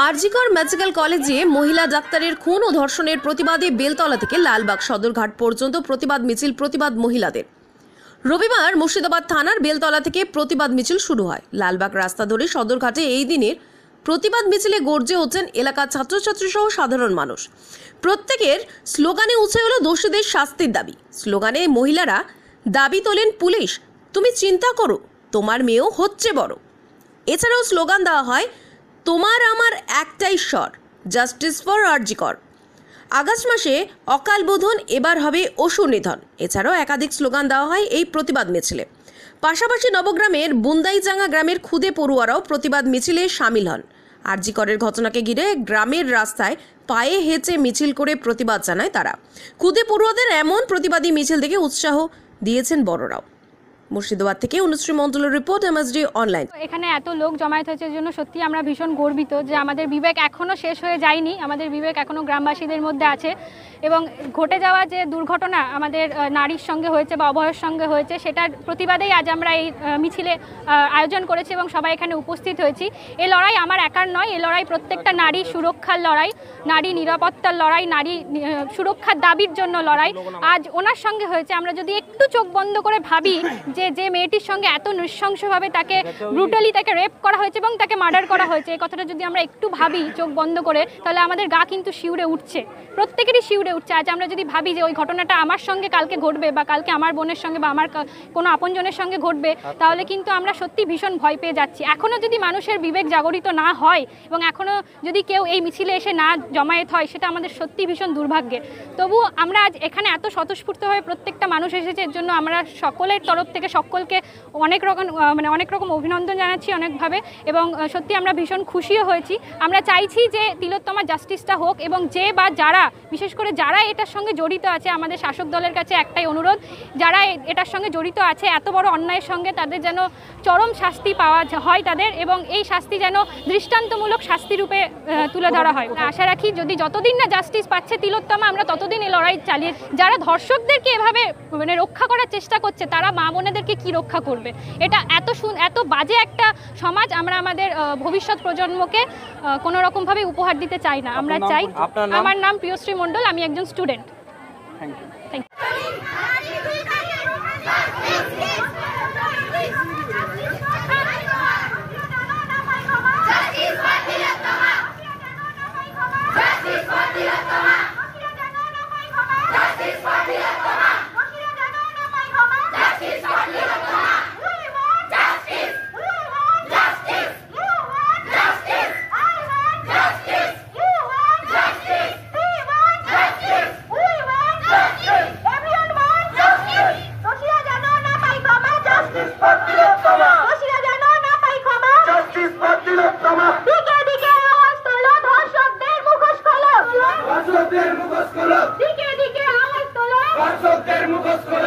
RG Kar medical কলেজে মহিলা ডাক্তারের খুন ও ধর্ষণের প্রতিবাদে বেলতলা থেকে লালবাগ সদরঘাট পর্যন্ত প্রতিবাদ মিছিল। প্রতিবাদ মহিলাদের রবিবার মুর্শিদাবাদ থানার বেলতলা থেকে প্রতিবাদ মিছিল শুরু হয়। লালবাগ রাস্তা ধরে সদরঘাটে এই দিনের প্রতিবাদ মিছিলে গর্জে ওঠেন এলাকার ছাত্রছাত্রী সহ সাধারণ মানুষ। প্রত্যেকের স্লোগানে উঠে হলো দোষীদের শাস্তির দাবি। স্লোগানে মহিলারা দাবি তোলেন, পুলিশ তুমি চিন্তা করো, তোমার মেয়েও হচ্ছে বড়। এছাড়াও স্লোগান দেওয়া হয়, তোমার আমার একটাই স্বর, জাস্টিস ফর আরজিকর। আগস্ট মাসে অকাল বোধন, এবার হবে অসুর নিধন। এছাড়াও একাধিক স্লোগান দেওয়া হয় এই প্রতিবাদ মিছিলে। পাশাপাশি নবগ্রামের বুন্দাইজাঙ্গা গ্রামের খুদে পড়ুয়ারাও প্রতিবাদ মিছিলে সামিল হন। আরজিকরের ঘটনাকে ঘিরে গ্রামের রাস্তায় পায়ে হেঁচে মিছিল করে প্রতিবাদ জানায় তারা। খুদে পড়ুয়াদের এমন প্রতিবাদী মিছিল দেখে উৎসাহ দিয়েছেন বড়রাও। মুর্শিদাবাদ থেকে অনুশ্রী মণ্ডলের রিপোর্ট, এমএসডি অনলাইন। এখানে এত লোক জমায়েত হয়েছে জন্য সত্যি আমরা ভীষণ গর্বিত যে আমাদের বিবেক এখনও শেষ হয়ে যায়নি, আমাদের বিবেক এখনও গ্রামবাসীদের মধ্যে আছে। এবং ঘটে যাওয়া যে দুর্ঘটনা আমাদের নারীর সঙ্গে হয়েছে বা অভয়ের সঙ্গে হয়েছে, সেটার প্রতিবাদেই আজ আমরা এই মিছিলে আয়োজন করেছি এবং সবাই এখানে উপস্থিত হয়েছি। এই লড়াই আমার একার নয়, এই লড়াই প্রত্যেকটা নারী সুরক্ষার লড়াই, নারী নিরাপত্তার লড়াই, নারী সুরক্ষার দাবির জন্য লড়াই। আজ ওনার সঙ্গে হয়েছে, আমরা যদি একটু চোখ বন্ধ করে ভাবি যে মেয়েটির সঙ্গে এত নৃশংসভাবে তাকে ব্রুটালি তাকে রেপ করা হয়েছে এবং তাকে মার্ডার করা হয়েছে, এই কথাটা যদি আমরা একটু ভাবি চোখ বন্ধ করে, তাহলে আমাদের গা কিন্তু শিউরে উঠছে, প্রত্যেকেরই শিউরে উঠছে। আজ আমরা যদি ভাবি যে ওই ঘটনাটা আমার সঙ্গে কালকে ঘটবে বা কালকে আমার বোনের সঙ্গে বা আমার কোনো আপনজনের সঙ্গে ঘটবে, তাহলে কিন্তু আমরা সত্যি ভীষণ ভয় পেয়ে যাচ্ছি। এখনও যদি মানুষের বিবেক জাগরিত না হয় এবং এখনও যদি কেউ এই মিছিলে এসে না জমায়েত হয়, সেটা আমাদের সত্যি ভীষণ দুর্ভাগ্যের। তবু আমরা আজ এখানে এত স্বতঃস্ফূর্তভাবে প্রত্যেকটা মানুষ এসেছে, এর জন্য আমরা সকলের তরফ থেকে সকলকে অনেক রকম অভিনন্দন জানাচ্ছি অনেকভাবে। এবং সত্যি আমরা ভীষণ খুশিও হয়েছি। আমরা চাইছি যে তিলোত্তমা জাস্টিসটা হোক এবং যে বা যারা, বিশেষ করে যারা এটার সঙ্গে জড়িত আছে, আমাদের শাসক দলের কাছে একটাই অনুরোধ, যারা এটার সঙ্গে জড়িত আছে এত বড় অন্যায়ের সঙ্গে, তাদের যেন চরম শাস্তি পাওয়া হয় তাদের, এবং এই শাস্তি যেন দৃষ্টান্তমূলক শাস্তি রূপে তুলে ধরা হয়। আশা রাখি যদি যতদিন না জাস্টিস পাচ্ছে তিলোত্তমা, আমরা ততদিন এই লড়াই চালিয়ে, যারা ধর্ষকদেরকে এভাবে রক্ষা করার চেষ্টা করছে, তারা মা বোনেদেরকে কি রক্ষা করবে? এটা এত বাজে একটা সমাজ আমরা আমাদের ভবিষ্যৎ প্রজন্মকে কোনো রকমভাবে উপহার দিতে চাই না। আমরা চাই, আমার নাম প্রিয়শ্রী মণ্ডল, আমি একজন স্টুডেন্ট। Thank you. দিকে দিকে আওয়াজ তোলো, ধর্ষকদের মুখোশ খোলো।